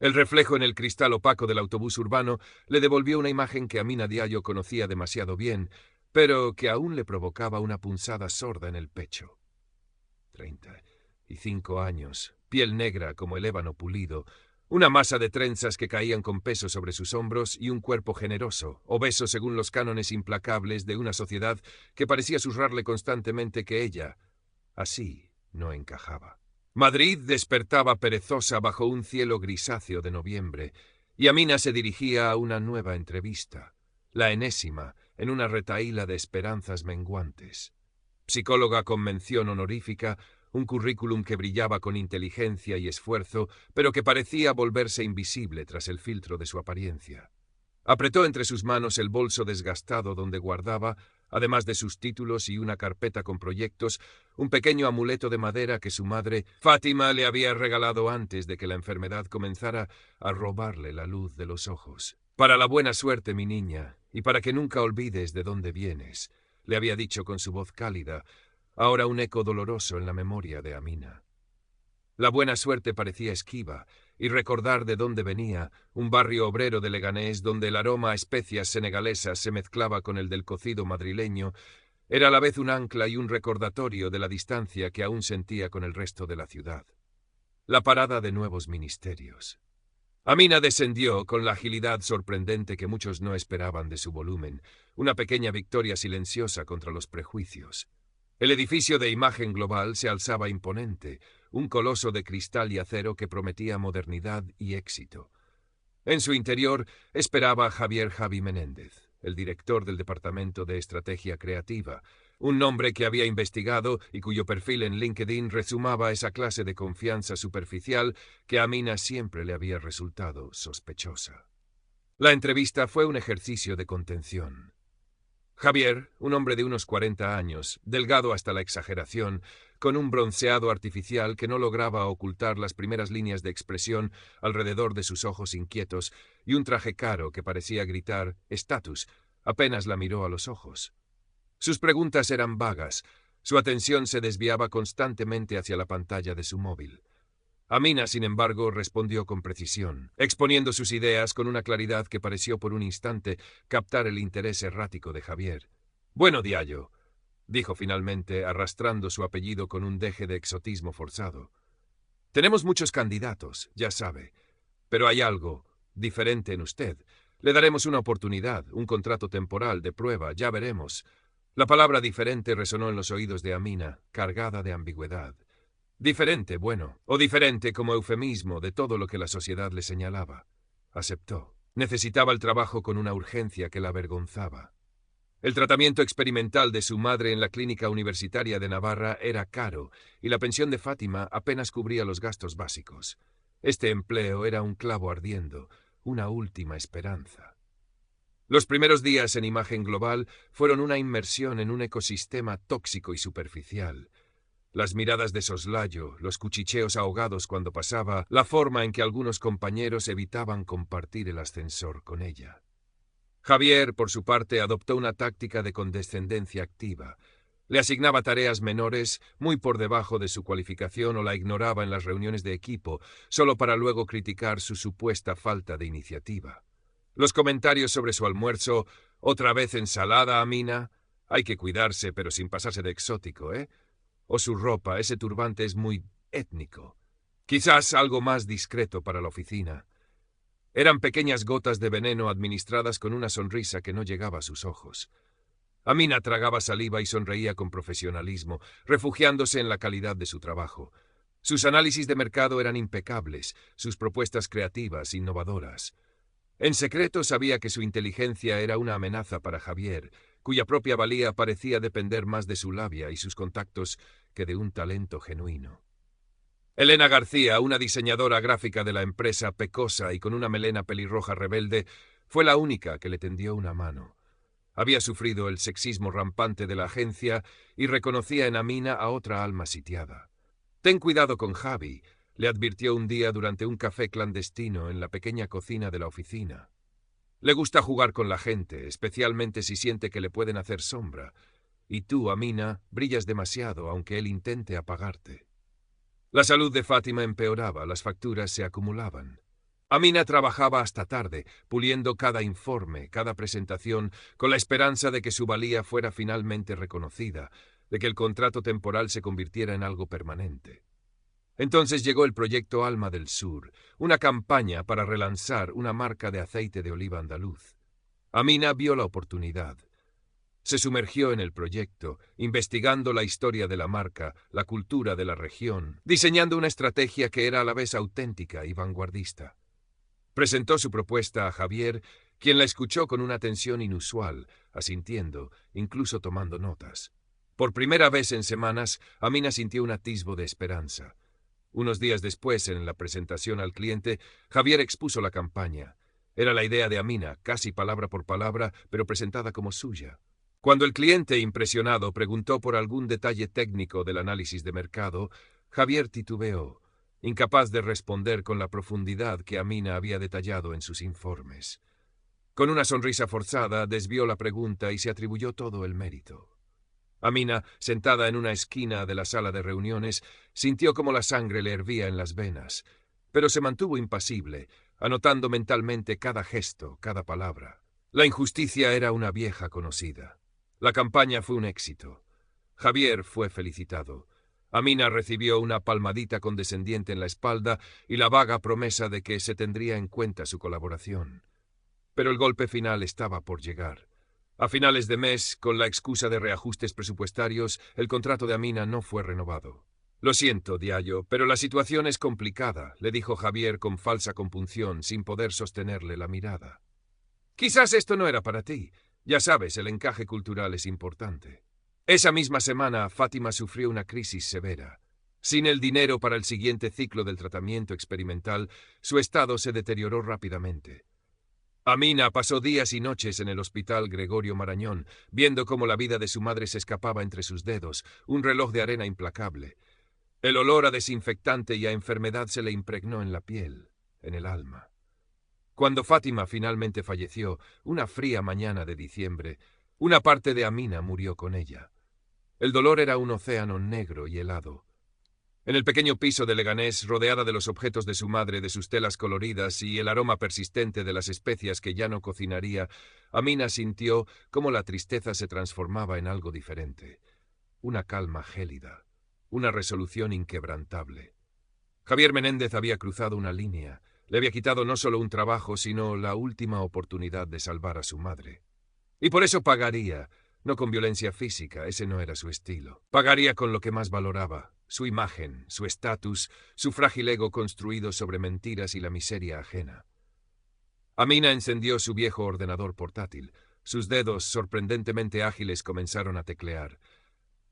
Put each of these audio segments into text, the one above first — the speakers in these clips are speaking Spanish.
El reflejo en el cristal opaco del autobús urbano le devolvió una imagen que Amina Diallo conocía demasiado bien, pero que aún le provocaba una punzada sorda en el pecho. 35 años, piel negra como el ébano pulido, una masa de trenzas que caían con peso sobre sus hombros y un cuerpo generoso, obeso según los cánones implacables de una sociedad que parecía susurrarle constantemente que ella, así, no encajaba. Madrid despertaba perezosa bajo un cielo grisáceo de noviembre, y Amina se dirigía a una nueva entrevista, la enésima, en una retahíla de esperanzas menguantes. Psicóloga con mención honorífica, un currículum que brillaba con inteligencia y esfuerzo, pero que parecía volverse invisible tras el filtro de su apariencia. Apretó entre sus manos el bolso desgastado donde guardaba, además de sus títulos y una carpeta con proyectos, un pequeño amuleto de madera que su madre, Fátima, le había regalado antes de que la enfermedad comenzara a robarle la luz de los ojos. «Para la buena suerte, mi niña, y para que nunca olvides de dónde vienes», le había dicho con su voz cálida, ahora un eco doloroso en la memoria de Amina. La buena suerte parecía esquiva, y recordar de dónde venía, un barrio obrero de Leganés donde el aroma a especias senegalesas se mezclaba con el del cocido madrileño, era a la vez un ancla y un recordatorio de la distancia que aún sentía con el resto de la ciudad. La parada de nuevos ministerios. Amina descendió con la agilidad sorprendente que muchos no esperaban de su volumen, una pequeña victoria silenciosa contra los prejuicios. El edificio de imagen global se alzaba imponente, un coloso de cristal y acero que prometía modernidad y éxito. En su interior esperaba Javier Javi Menéndez, el director del Departamento de Estrategia Creativa, un nombre que había investigado y cuyo perfil en LinkedIn resumaba esa clase de confianza superficial que a Amina siempre le había resultado sospechosa. La entrevista fue un ejercicio de contención. Javier, un hombre de unos 40 años, delgado hasta la exageración, con un bronceado artificial que no lograba ocultar las primeras líneas de expresión alrededor de sus ojos inquietos, y un traje caro que parecía gritar «estatus», apenas la miró a los ojos. Sus preguntas eran vagas, su atención se desviaba constantemente hacia la pantalla de su móvil. Amina, sin embargo, respondió con precisión, exponiendo sus ideas con una claridad que pareció por un instante captar el interés errático de Javier. «Bueno, Diallo», dijo finalmente, arrastrando su apellido con un deje de exotismo forzado. «Tenemos muchos candidatos, ya sabe, pero hay algo diferente en usted. Le daremos una oportunidad, un contrato temporal de prueba, ya veremos». La palabra diferente resonó en los oídos de Amina, cargada de ambigüedad. Diferente, bueno, o diferente como eufemismo de todo lo que la sociedad le señalaba. Aceptó. Necesitaba el trabajo con una urgencia que la avergonzaba. El tratamiento experimental de su madre en la clínica universitaria de Navarra era caro y la pensión de Fátima apenas cubría los gastos básicos. Este empleo era un clavo ardiendo, una última esperanza. Los primeros días en Imagen Global fueron una inmersión en un ecosistema tóxico y superficial. Las miradas de soslayo, los cuchicheos ahogados cuando pasaba, la forma en que algunos compañeros evitaban compartir el ascensor con ella. Javier, por su parte, adoptó una táctica de condescendencia activa. Le asignaba tareas menores, muy por debajo de su cualificación, o la ignoraba en las reuniones de equipo, solo para luego criticar su supuesta falta de iniciativa. Los comentarios sobre su almuerzo, «otra vez ensalada, Amina», «hay que cuidarse pero sin pasarse de exótico, ¿eh?», o su ropa, ese turbante es muy étnico. Quizás algo más discreto para la oficina. Eran pequeñas gotas de veneno administradas con una sonrisa que no llegaba a sus ojos. Amina tragaba saliva y sonreía con profesionalismo, refugiándose en la calidad de su trabajo. Sus análisis de mercado eran impecables, sus propuestas creativas, innovadoras. En secreto sabía que su inteligencia era una amenaza para Javier, cuya propia valía parecía depender más de su labia y sus contactos que de un talento genuino. Elena García, una diseñadora gráfica de la empresa pecosa y con una melena pelirroja rebelde, fue la única que le tendió una mano. Había sufrido el sexismo rampante de la agencia y reconocía en Amina a otra alma sitiada. «Ten cuidado con Javi», le advirtió un día durante un café clandestino en la pequeña cocina de la oficina. «Le gusta jugar con la gente, especialmente si siente que le pueden hacer sombra. Y tú, Amina, brillas demasiado, aunque él intente apagarte». La salud de Fátima empeoraba, las facturas se acumulaban. Amina trabajaba hasta tarde, puliendo cada informe, cada presentación, con la esperanza de que su valía fuera finalmente reconocida, de que el contrato temporal se convirtiera en algo permanente. Entonces llegó el proyecto Alma del Sur, una campaña para relanzar una marca de aceite de oliva andaluz. Amina vio la oportunidad. Se sumergió en el proyecto, investigando la historia de la marca, la cultura de la región, diseñando una estrategia que era a la vez auténtica y vanguardista. Presentó su propuesta a Javier, quien la escuchó con una atención inusual, asintiendo, incluso tomando notas. Por primera vez en semanas, Amina sintió un atisbo de esperanza. Unos días después, en la presentación al cliente, Javier expuso la campaña. Era la idea de Amina, casi palabra por palabra, pero presentada como suya. Cuando el cliente, impresionado, preguntó por algún detalle técnico del análisis de mercado, Javier titubeó, incapaz de responder con la profundidad que Amina había detallado en sus informes. Con una sonrisa forzada, desvió la pregunta y se atribuyó todo el mérito. Amina, sentada en una esquina de la sala de reuniones, sintió como la sangre le hervía en las venas, pero se mantuvo impasible, anotando mentalmente cada gesto, cada palabra. La injusticia era una vieja conocida. La campaña fue un éxito. Javier fue felicitado. Amina recibió una palmadita condescendiente en la espalda y la vaga promesa de que se tendría en cuenta su colaboración. Pero el golpe final estaba por llegar. A finales de mes, con la excusa de reajustes presupuestarios, el contrato de Amina no fue renovado. «Lo siento, Diallo, pero la situación es complicada», le dijo Javier con falsa compunción, sin poder sostenerle la mirada. «Quizás esto no era para ti. Ya sabes, el encaje cultural es importante». Esa misma semana, Fátima sufrió una crisis severa. Sin el dinero para el siguiente ciclo del tratamiento experimental, su estado se deterioró rápidamente. Amina pasó días y noches en el hospital Gregorio Marañón, viendo cómo la vida de su madre se escapaba entre sus dedos, un reloj de arena implacable. El olor a desinfectante y a enfermedad se le impregnó en la piel, en el alma. Cuando Fátima finalmente falleció, una fría mañana de diciembre, una parte de Amina murió con ella. El dolor era un océano negro y helado. En el pequeño piso de Leganés, rodeada de los objetos de su madre, de sus telas coloridas y el aroma persistente de las especias que ya no cocinaría, Amina sintió cómo la tristeza se transformaba en algo diferente. Una calma gélida, una resolución inquebrantable. Javier Menéndez había cruzado una línea. Le había quitado no solo un trabajo, sino la última oportunidad de salvar a su madre. Y por eso pagaría. No con violencia física, ese no era su estilo. Pagaría con lo que más valoraba, su imagen, su estatus, su frágil ego construido sobre mentiras y la miseria ajena. Amina encendió su viejo ordenador portátil. Sus dedos, sorprendentemente ágiles, comenzaron a teclear.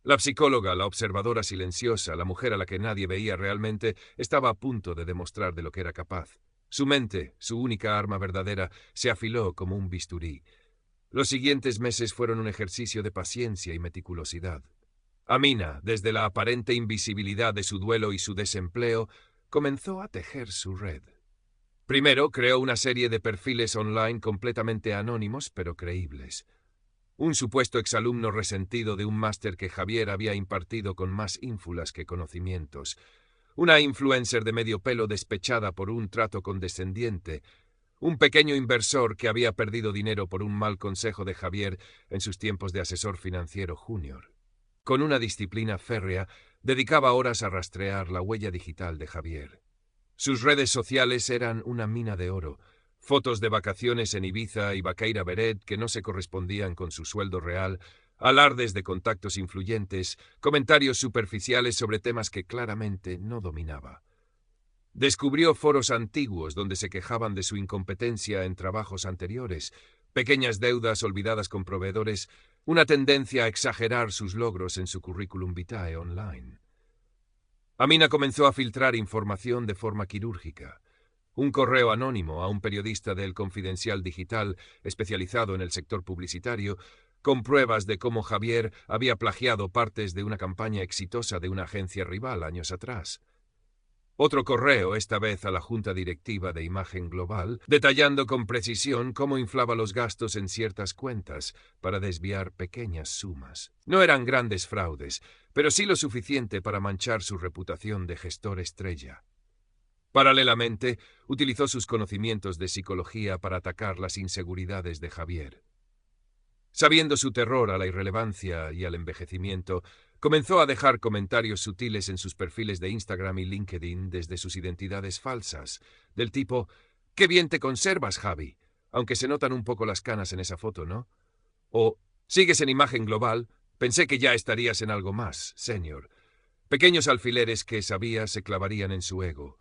La psicóloga, la observadora silenciosa, la mujer a la que nadie veía realmente, estaba a punto de demostrar de lo que era capaz. Su mente, su única arma verdadera, se afiló como un bisturí. Los siguientes meses fueron un ejercicio de paciencia y meticulosidad. Amina, desde la aparente invisibilidad de su duelo y su desempleo, comenzó a tejer su red. Primero creó una serie de perfiles online completamente anónimos pero creíbles. Un supuesto exalumno resentido de un máster que Javier había impartido con más ínfulas que conocimientos. Una influencer de medio pelo despechada por un trato condescendiente. Un pequeño inversor que había perdido dinero por un mal consejo de Javier en sus tiempos de asesor financiero junior. Con una disciplina férrea, dedicaba horas a rastrear la huella digital de Javier. Sus redes sociales eran una mina de oro. Fotos de vacaciones en Ibiza y Baqueira Beret que no se correspondían con su sueldo real, alardes de contactos influyentes, comentarios superficiales sobre temas que claramente no dominaba. Descubrió foros antiguos donde se quejaban de su incompetencia en trabajos anteriores, pequeñas deudas olvidadas con proveedores, una tendencia a exagerar sus logros en su currículum vitae online. Amina comenzó a filtrar información de forma quirúrgica. Un correo anónimo a un periodista del Confidencial Digital especializado en el sector publicitario, con pruebas de cómo Javier había plagiado partes de una campaña exitosa de una agencia rival años atrás. Otro correo, esta vez a la Junta Directiva de Imagen Global, detallando con precisión cómo inflaba los gastos en ciertas cuentas para desviar pequeñas sumas. No eran grandes fraudes, pero sí lo suficiente para manchar su reputación de gestor estrella. Paralelamente, utilizó sus conocimientos de psicología para atacar las inseguridades de Javier. Sabiendo su terror a la irrelevancia y al envejecimiento, comenzó a dejar comentarios sutiles en sus perfiles de Instagram y LinkedIn desde sus identidades falsas, del tipo: «¡Qué bien te conservas, Javi! Aunque se notan un poco las canas en esa foto, ¿no?». O «Sigues en imagen global, pensé que ya estarías en algo más, señor». Pequeños alfileres que sabía se clavarían en su ego.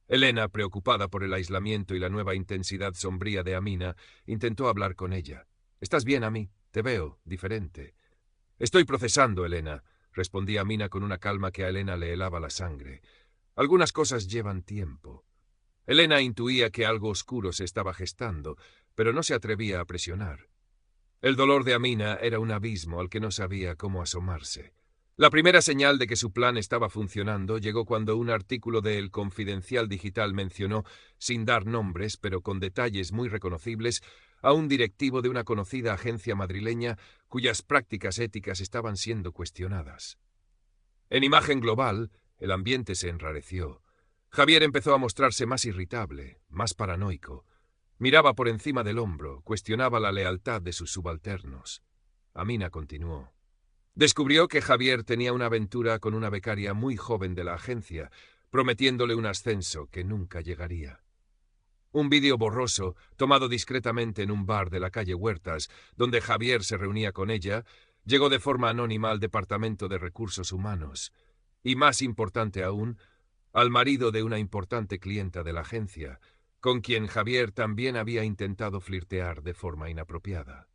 Elena, preocupada por el aislamiento y la nueva intensidad sombría de Amina, intentó hablar con ella. «¿Estás bien, Ami? Te veo diferente». «Estoy procesando, Elena», respondía Amina con una calma que a Elena le helaba la sangre. «Algunas cosas llevan tiempo». Elena intuía que algo oscuro se estaba gestando, pero no se atrevía a presionar. El dolor de Amina era un abismo al que no sabía cómo asomarse. La primera señal de que su plan estaba funcionando llegó cuando un artículo de El Confidencial Digital mencionó, sin dar nombres, pero con detalles muy reconocibles, a un directivo de una conocida agencia madrileña cuyas prácticas éticas estaban siendo cuestionadas. En imagen global, el ambiente se enrareció. Javier empezó a mostrarse más irritable, más paranoico. Miraba por encima del hombro, cuestionaba la lealtad de sus subalternos. Amina continuó. Descubrió que Javier tenía una aventura con una becaria muy joven de la agencia, prometiéndole un ascenso que nunca llegaría. Un vídeo borroso, tomado discretamente en un bar de la calle Huertas, donde Javier se reunía con ella, llegó de forma anónima al Departamento de Recursos Humanos, y más importante aún, al marido de una importante clienta de la agencia, con quien Javier también había intentado flirtear de forma inapropiada.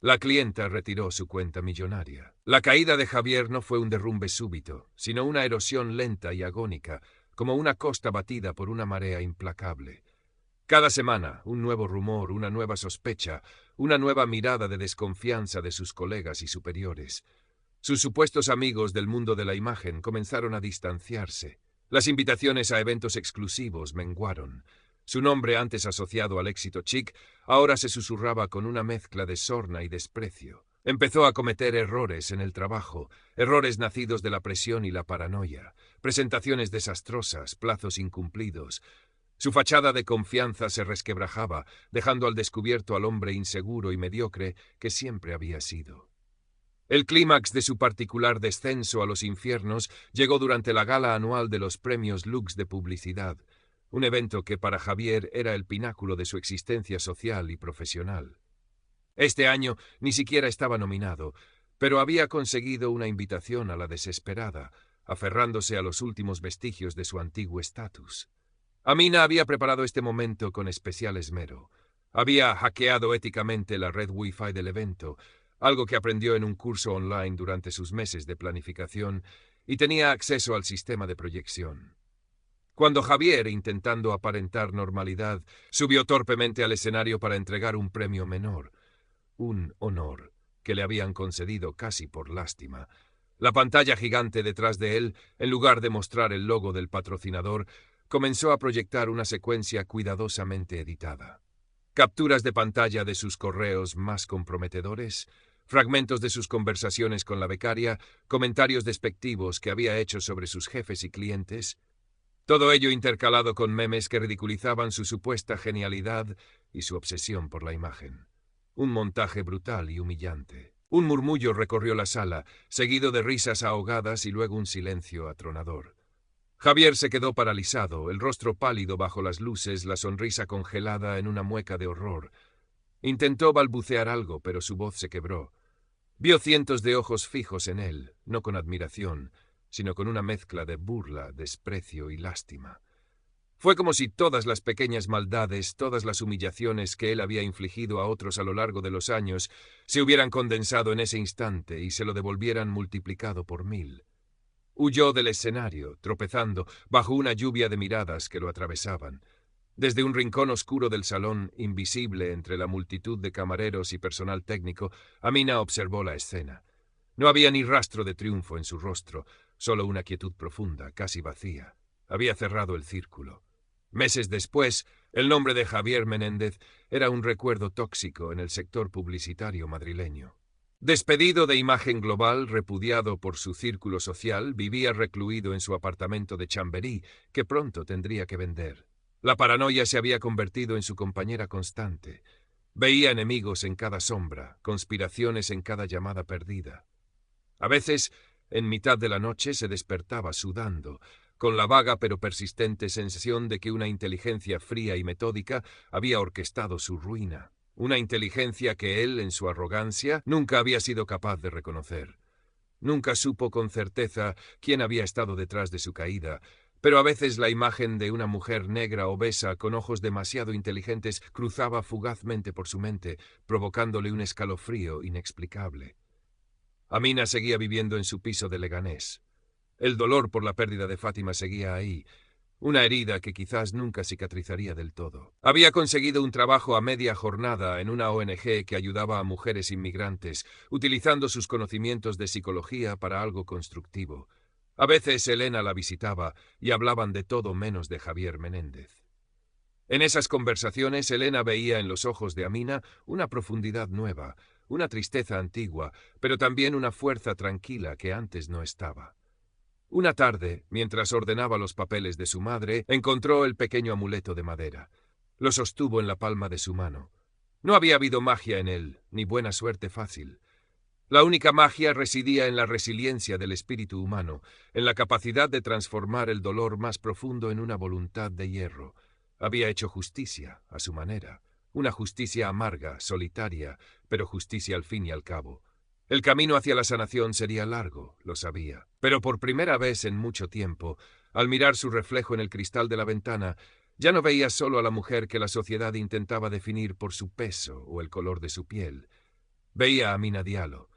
La clienta retiró su cuenta millonaria. La caída de Javier no fue un derrumbe súbito, sino una erosión lenta y agónica, como una costa batida por una marea implacable. Cada semana, un nuevo rumor, una nueva sospecha, una nueva mirada de desconfianza de sus colegas y superiores. Sus supuestos amigos del mundo de la imagen comenzaron a distanciarse. Las invitaciones a eventos exclusivos menguaron. Su nombre, antes asociado al éxito chic, ahora se susurraba con una mezcla de sorna y desprecio. Empezó a cometer errores en el trabajo, errores nacidos de la presión y la paranoia, presentaciones desastrosas, plazos incumplidos. Su fachada de confianza se resquebrajaba, dejando al descubierto al hombre inseguro y mediocre que siempre había sido. El clímax de su particular descenso a los infiernos llegó durante la gala anual de los premios Lux de publicidad, un evento que para Javier era el pináculo de su existencia social y profesional. Este año ni siquiera estaba nominado, pero había conseguido una invitación a la desesperada, aferrándose a los últimos vestigios de su antiguo estatus. Amina había preparado este momento con especial esmero. Había hackeado éticamente la red Wi-Fi del evento, algo que aprendió en un curso online durante sus meses de planificación, y tenía acceso al sistema de proyección. Cuando Javier, intentando aparentar normalidad, subió torpemente al escenario para entregar un premio menor, un honor que le habían concedido casi por lástima, la pantalla gigante detrás de él, en lugar de mostrar el logo del patrocinador, comenzó a proyectar una secuencia cuidadosamente editada. Capturas de pantalla de sus correos más comprometedores, fragmentos de sus conversaciones con la becaria, comentarios despectivos que había hecho sobre sus jefes y clientes, todo ello intercalado con memes que ridiculizaban su supuesta genialidad y su obsesión por la imagen. Un montaje brutal y humillante. Un murmullo recorrió la sala, seguido de risas ahogadas y luego un silencio atronador. Javier se quedó paralizado, el rostro pálido bajo las luces, la sonrisa congelada en una mueca de horror. Intentó balbucear algo, pero su voz se quebró. Vio cientos de ojos fijos en él, no con admiración, sino con una mezcla de burla, desprecio y lástima. Fue como si todas las pequeñas maldades, todas las humillaciones que él había infligido a otros a lo largo de los años, se hubieran condensado en ese instante y se lo devolvieran multiplicado por 1000. Huyó del escenario, tropezando, bajo una lluvia de miradas que lo atravesaban. Desde un rincón oscuro del salón, invisible entre la multitud de camareros y personal técnico, Amina observó la escena. No había ni rastro de triunfo en su rostro, solo una quietud profunda, casi vacía. Había cerrado el círculo. Meses después, el nombre de Javier Menéndez era un recuerdo tóxico en el sector publicitario madrileño. Despedido de imagen global, repudiado por su círculo social, vivía recluido en su apartamento de Chamberí, que pronto tendría que vender. La paranoia se había convertido en su compañera constante. Veía enemigos en cada sombra, conspiraciones en cada llamada perdida. A veces, en mitad de la noche, se despertaba sudando, con la vaga pero persistente sensación de que una inteligencia fría y metódica había orquestado su ruina. Una inteligencia que él, en su arrogancia, nunca había sido capaz de reconocer. Nunca supo con certeza quién había estado detrás de su caída, pero a veces la imagen de una mujer negra obesa con ojos demasiado inteligentes cruzaba fugazmente por su mente, provocándole un escalofrío inexplicable. Amina seguía viviendo en su piso de Leganés. El dolor por la pérdida de Fátima seguía ahí, una herida que quizás nunca cicatrizaría del todo. Había conseguido un trabajo a media jornada en una ONG que ayudaba a mujeres inmigrantes, utilizando sus conocimientos de psicología para algo constructivo. A veces Elena la visitaba y hablaban de todo menos de Javier Menéndez. En esas conversaciones Elena veía en los ojos de Amina una profundidad nueva, una tristeza antigua, pero también una fuerza tranquila que antes no estaba. Una tarde, mientras ordenaba los papeles de su madre, encontró el pequeño amuleto de madera. Lo sostuvo en la palma de su mano. No había habido magia en él, ni buena suerte fácil. La única magia residía en la resiliencia del espíritu humano, en la capacidad de transformar el dolor más profundo en una voluntad de hierro. Había hecho justicia, a su manera. Una justicia amarga, solitaria, pero justicia al fin y al cabo. El camino hacia la sanación sería largo, lo sabía. Pero por primera vez en mucho tiempo, al mirar su reflejo en el cristal de la ventana, ya no veía solo a la mujer que la sociedad intentaba definir por su peso o el color de su piel. Veía a Amina Diallo,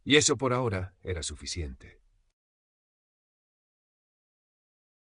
y eso por ahora era suficiente.